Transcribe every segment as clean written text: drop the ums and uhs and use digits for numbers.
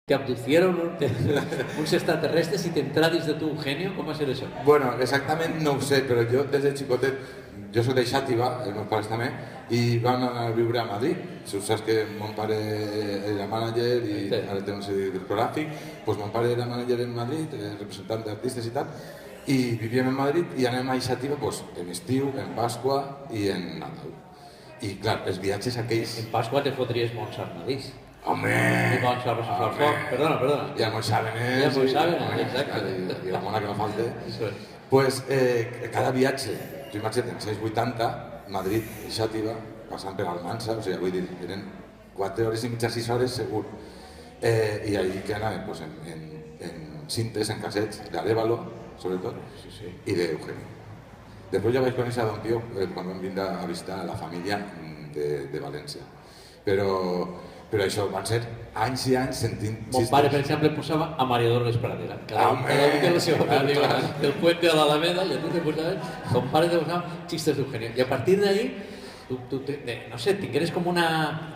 te abducieron uns extraterrestres i t'entrà dins de tu Eugenio? Com va ser això? Bueno, exactament no ho sé, però jo des de xicotet, jo soc de Xàtiva, els meus pares també, i van anar a viure a Madrid. Si saps que mon pare era mànager i ara té un seguit discogràfic, doncs mon pare era mànager en Madrid, representant d'artistes i tal, i vivíem en Madrid i anem a Xàtiva en estiu, en Pasqua i en Nadal. I clar, els viatges aquells... En Pasqua te fotries Mons Arnalís. ¡Hombre! Y con Charles Alfort. Perdona. Ya muy saben, ¿eh? Ya muy saben, exacto. Y la mona que me falte. Eso es. Pues cada viatge, jo imagina't, en 680, Madrid i Xàtiva, passant per Almansa, o sigui, vull dir, eren 4 hores i mitja, 6 hores segur. I allí que anàvem pues, en cintes, en cassets, d'Arévalo, sobretot, i d'Eugenio. Després ja vaig conèixer a Don Pío quan vam vindre a visitar la família de València. Però això van ser anys i anys sentint xistes. Mon pare, per exemple, posava a María Dolores Pradera. Cada mica la seva pel·lícula del Puente de la Alameda, i a tu te posaves, ton pare te posava xistes d'Eugenio. I a partir d'ahí, tu no sé, tingueres com una...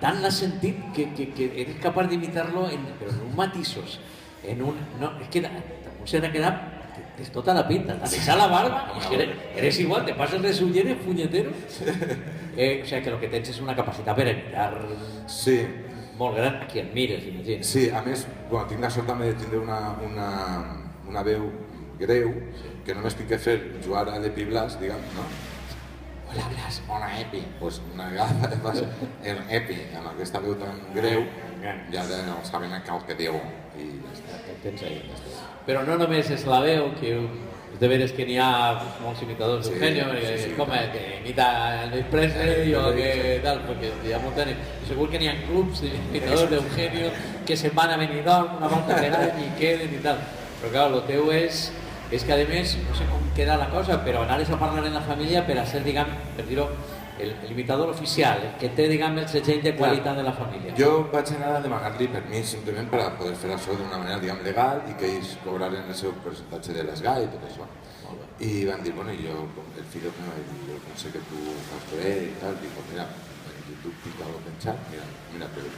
Tant l'has sentit que eres capaç d'imitar-lo, però en uns matisos, en un... No, és que se n'ha quedat és tota la pinta, t'ha deixat la barba, eres igual, te passes les ulleres, punyetero. O sigui que el que tens és una capacitat per imitar... Sí. Molt gran, a qui admires, imagina. Sí, a més, bueno, tinc la sort també de tindre una veu greu, que només tinc que fer jugar a l'Epi Blas, diguem, no? Hola Blas, hola Epi. Pues una vegada vas el Epi, amb aquesta veu tan greu, ja no saben el que diu. I ja està. El tens ahí. Però no només és la veu, que és de veres que n'hi ha molts imitadors d'Eugenio, com que imita Elvis Presley o que tal, perquè hi ha molta gent. Segur que n'hi ha clubs d'imitadors d'Eugenio que se'n van a Benidorm una volta per any i queden i tal. Però clar, el teu és que a més, no sé com queda la cosa, però anaves a parlar en la família per a ser, diguem, per dir-ho, l'imitador oficial, el que té, diguem, el segell de qualitat de la família. Jo vaig anar a demanar-li permís simplement per a poder fer això d'una manera, diguem, legal i que ells cobraren el seu percentatge de l'ESGAI i tot això. I van dir, bueno, jo, el fill meu, jo pensé que tu fas bé i tal, dic, mira, en YouTube tinc algo penjat, mira, però...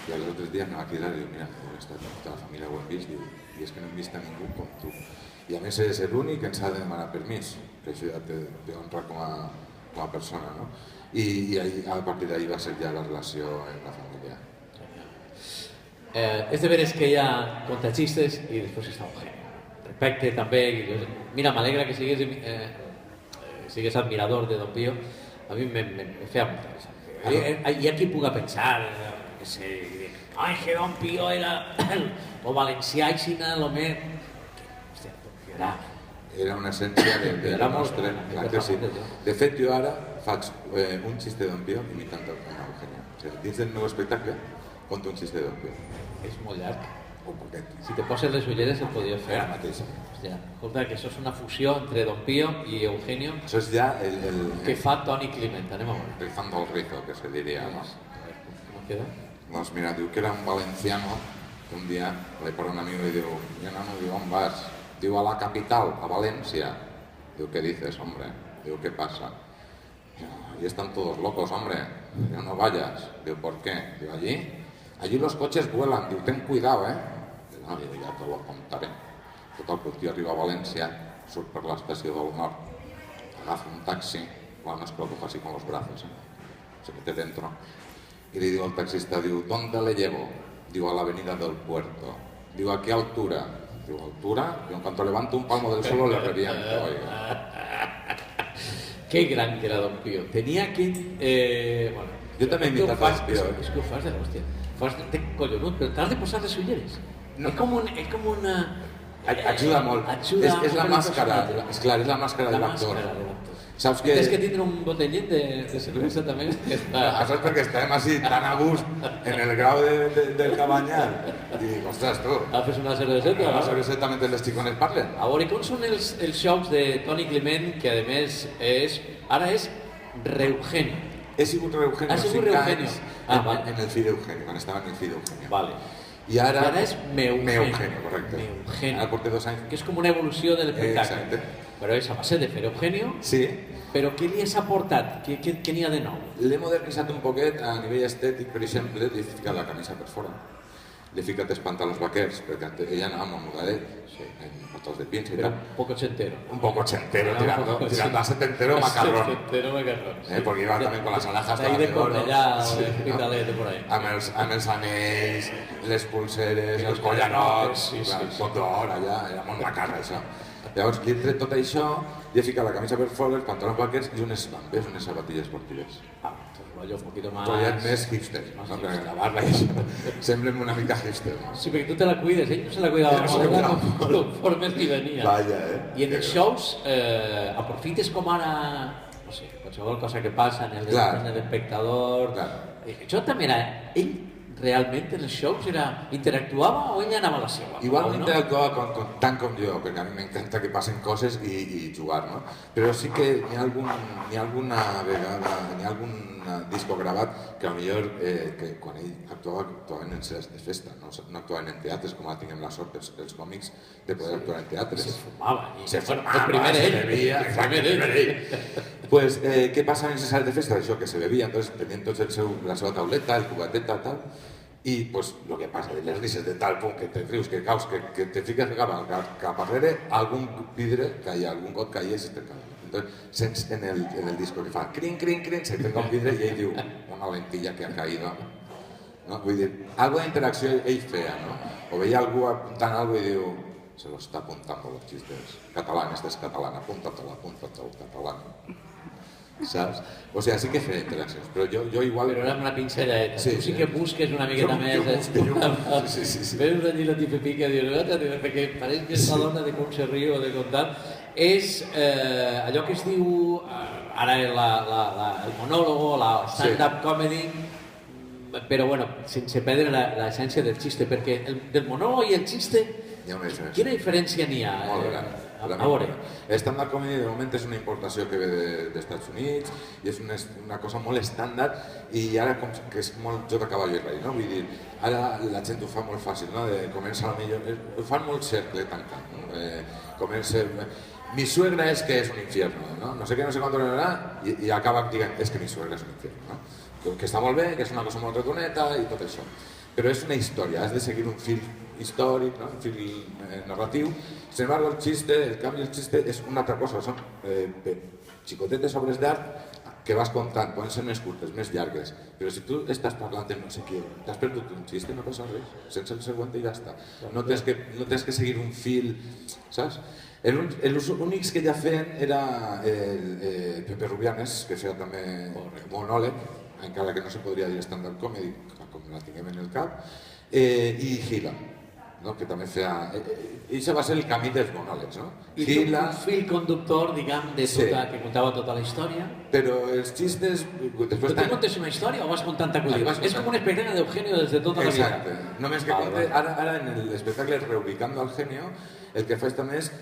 I els altres dies anava a cridar i dic, mira, tota la família ho hem vist i és que no hem vist a ningú com tu. I a més és l'únic que ens ha de demanar permís, que això ja te honra com a persona, no? I a partir d'ahir va ser ja la relació en la família. És de veres que hi ha contagistes i després està Eugenio. Respecte també, mira, m'alegra que sigues admirador de Don Pío, a mi me feia molta risa. Hi ha qui puga pensar, que sé, que Don Pío era o valencià i xina, el més... Hòstia, Don Pío era una essència del nostre, clar que sí. De fet, jo ara faig un xiste de Don Pío imitant Eugenio. O sigui, dins del meu espectacle, conto un xiste de Don Pío. És molt llarg. Un poquet. Si te poses les ulleres el podries fer. Ara mateix. Hòstia, escolta, que això és una fusió entre Don Pío i Eugenio. Això és ja el... Que fa Toni Climent, anem a veure. Rizando el rizo, que se diria, no? Com queda? Doncs mira, diu que era un valenciano que un dia li parla un amigo i diu, jo no, diu, on vas? Diu, a la capital, a Valencia. Diu, ¿qué dices, hombre? Diu, ¿qué pasa? Allí están todos locos, hombre. Diu, no vayas. Diu, ¿por qué? Diu, allí los coches vuelan. Diu, ten cuidado, Diu, no, diu, ya te lo contaré. Total, que el tio arriba a València, surt per l'estació del nord, agafa un taxi, bueno, no es preocupa así con los brazos, se mete dentro, y le digo al taxista, diu, ¿dónde le llevo? Diu, a la avenida del Puerto. Diu, ¿a qué altura? Diu, ¿altura? Diu, en cuanto levanto un palmo del suelo le reviento, oiga. Qué gran que era Don Pío. Tenía que... bueno, jo també he imitat Don Pío. És que ho fas de l'hòstia. Fas de collonut, però t'has de posar les ulleres. No. És com una... Ajuda molt. És la màscara, és clar, és la màscara de l'actor. Saps que... Tens que tindre un botellet de cervesa també. Això és perquè estem així tan a gust en el grau del Cabanyal. I dic, ostres, tu. Fes una cerveseta. Una cerveseta mentre les xicones parlen. A veure, com són els shows de Toni Climent, que a més ara és Reugenio. He sigut Reugenio 5 anys en el fill d'Eugenio, quan estava en el fill d'Eugenio. Vale. I ara és Eugenio, correcte. Eugenio. Ara porté 2 anys. Que és com una evolució de l'espectacle. Exacte. Però és a base de fer Eugenio. Sí. Però què li has aportat? Què n'hi ha de nou? L'he modernitzat un poquet a nivell estètic, per exemple, li he ficat la camisa per fora. li fica't els pantalons vaquers, perquè ella anava amb un mudadet, en pantalons de pinça i Pero tal. un poco ochentero. Un poco ochentero, tirando a setentero macarrón. Setentero macarrón. Porque iba también con las alhajas de ahí de oro. Cornellà o Sí, de Hospitalet, de por ahí. Amb els anells, les pulseres, els collanots, tot d'or allà, era molt macarra això. Llavors li he tret tot això, li he ficat la camisa per fora, els pantalons vaquers i unes bambes, unes sabatilles esportives. Rollo un poquito más... Rollet més hipster, no? Perquè la barba i això semblem una mica hipster. No? Sí, porque tú te la cuides, no se la cuidaba conforme li venia. Vaya, I en els shows aprofites com ara, no sé, qualsevol cosa que passa en el espectador. Això també era... Ell realment en els shows interactuava o ell anava a la seva? Igual no interactuava tant com jo, perquè a mi m'encanta que passen coses i jugar, no? Però sí que n'hi ha alguna vegada, n'hi ha algun disco gravat que potser quan ell actuaven en sales de festa, no actuaven en teatres com ara tinguem la sort els còmics de poder actuar en teatres. Se fumava. Se fumava, el primer se ell. bebia, el primer ell. Pues, què passa en les sales de festa? Això, que se bebia, entonces tenien tots la seva tauleta, el cubateta, tal, i pues, lo que passa, les risses de tal punt que te rius, que caus, que te fiques cap arrere, algun vidre caia, algun got caia i se te caia. Entonces, sents en el disco que fa crin, crin, crin, se trenca un vidre i ell diu una lentilla que ha caído. No? Vull dir, algo d'interacció ell feia, no? O veia algú apuntant alguna i diu se lo está apuntando los chistes. Catalán, este es catalán, apúntatelo, catalán. Saps? O sigui, sí que feia interaccions, però jo igual... Però era una pinzelleta. Tu sí que busques una miqueta més... Jo busco. Veus allí la tipifica i dius, perquè pareix que és la dona de com se riu o de com tal. És allò que es diu ara el monòlogo, la stand-up comedy, però bueno, sense perdre l'essència del xiste, perquè del monòleg i el xiste, quina diferència n'hi ha? Molt gran. A veure. El stand-up comedy de moment és una importació que ve dels Estats Units i és una cosa molt estàndard i ara com que és molt joc de cavall i rei, no? Vull dir, ara la gent ho fa molt fàcil, no? Comença ho fan molt cercle tancant, no? Comença... Mi suegra es que es un infierno, ¿no? No sé qué, no sé cuánto, y acaba dient, es que mi suegra es un infierno, ¿no? Que està molt bé, que és una cosa molt retoneta i tot això. Però és una història, has de seguir un fil històric, ¿no? Un fil narratiu. Sin embargo, el canvi del xiste és una altra cosa, són xicotetes obres d'art que vas contant, poden ser més curtes, més llargues, però si tu estàs parlant amb no sé qui, t'has perdut un xiste, no passa res, sense el següent i ja està. No tens que seguir un fil, saps? Els únics que ja feien era el Pepe Rubianes, que feia també monòleg, encara que no se podria dir stand-up comedy, com la tinguem en el cap, i Gila, no? Que també feia... I això va ser el camí dels monòlegs, no? I un fil conductor, diguem, que contava tota la història. Però els xistes... Però tu contes una història o vas contant acudits? És com un espectacle d'Eugenio des de tota la vida. Exacte. Només que ara en l'espectacle Reubicando al Genio, el que faig també és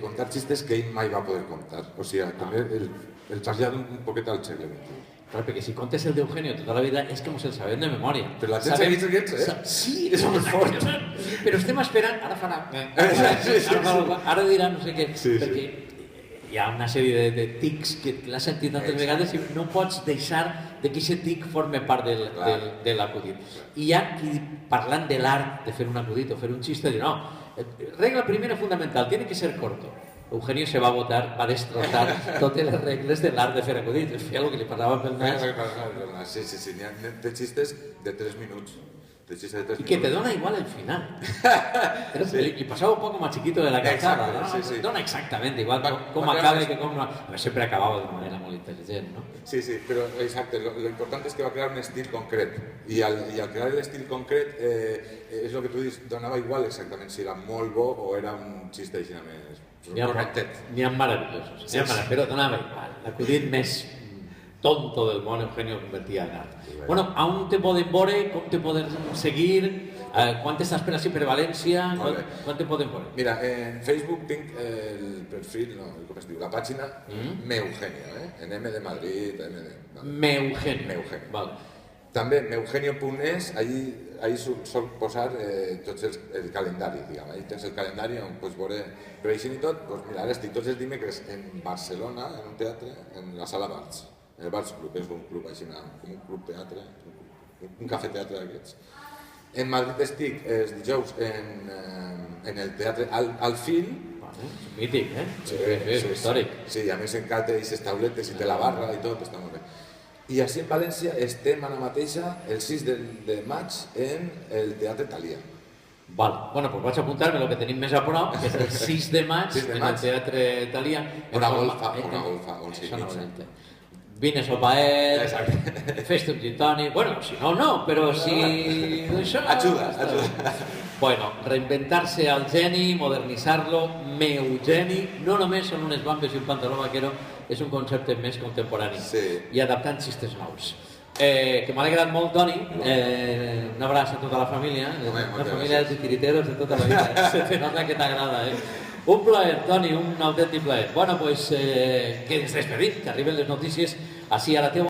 contar xistes que ell mai va poder contar. O sigui, també el trasllado un poquet al segle XXI. Claro, porque si contes el de Eugenio toda la vida es como si el sabem de memoria. Però la gent s'ha vist aquests, Sí, és molt fort. Però estem esperant, ara farà... Ara dirà no sé què, perquè hi ha una sèrie de tics que l'has sentit tantes vegades i no pots deixar que aquest tic forme part de l'acudit. I hi ha qui, parlant de l'art de fer un acudit o fer un xiste, diu no, regla primera fundamental, tiene que ser corto. Eugenio se va a votar, va a destrozar totes les regles de l'art de fer acudits. És el que li parlava pel nas. Sí, n'hi ha de xistes de 3 minuts. Y que te dona igual el final. Y pasaba un poco más chiquito de la calzada, ¿no? Sí. Dona exactamente igual cómo acabe que cómo... Pero siempre acababa de una manera molt intel·ligent, no? Sí, però exacte, lo important és que va crear un estil concret. I al crear l'estil concret, és el que tu dius, donava igual exactament si era molt bo o era un xiste així més correctet. N'hi ha maravillosos, però donava igual. L'acudit més tonto del món, Eugenio convertia en art. Bueno, on te poden veure, com te poden seguir, quan t'estàs per així per València, quan te poden veure? Mira, en Facebook tinc el perfil, com es diu, la pàgina Meugenio, en M de Madrid, M de... Meugenio. Vale. També meugenio.es, ahí sol posar tots el calendari, diguem. Ahí tens el calendari on pots veure... Però així i tot, doncs mira, ara estic tots els dimecres en Barcelona, en un teatre, en la Sala Barts. El Barts Club és un club així, com un club teatre, un cafè teatre d'aquests. En Madrid estic els dijous en el teatre al Fil. Mític, eh? Sí, històric. Sí, a més encanta aquestes tauletes i té la barra i tot, està molt bé. I així en València estem ara mateixa, el 6 de maig, en el Teatre Thalia. Val, bueno, doncs vaig apuntar-me el que tenim més a prop, que és el 6 de maig, en el Teatre Thalia. Una golfa, on s'hi mitja. Vine sopaet, fes-te un gin tònic, bueno, si no, no, però si... Ajuda. Bueno, reinventar-se al geni, modernitzar-lo, Meugeni, no només són unes bambes i un pantaló vaquero, és un concepte més contemporani i adaptant xistes nous. Que m'ha alegrat molt, Toni, un abraç a tota la família, una família de tiriteros de tota la vida, se te nota que t'agrada, Un plaer, Toni, un autèntic plaer. Bueno, doncs, que ens despedim, que arriben les notícies així a la teua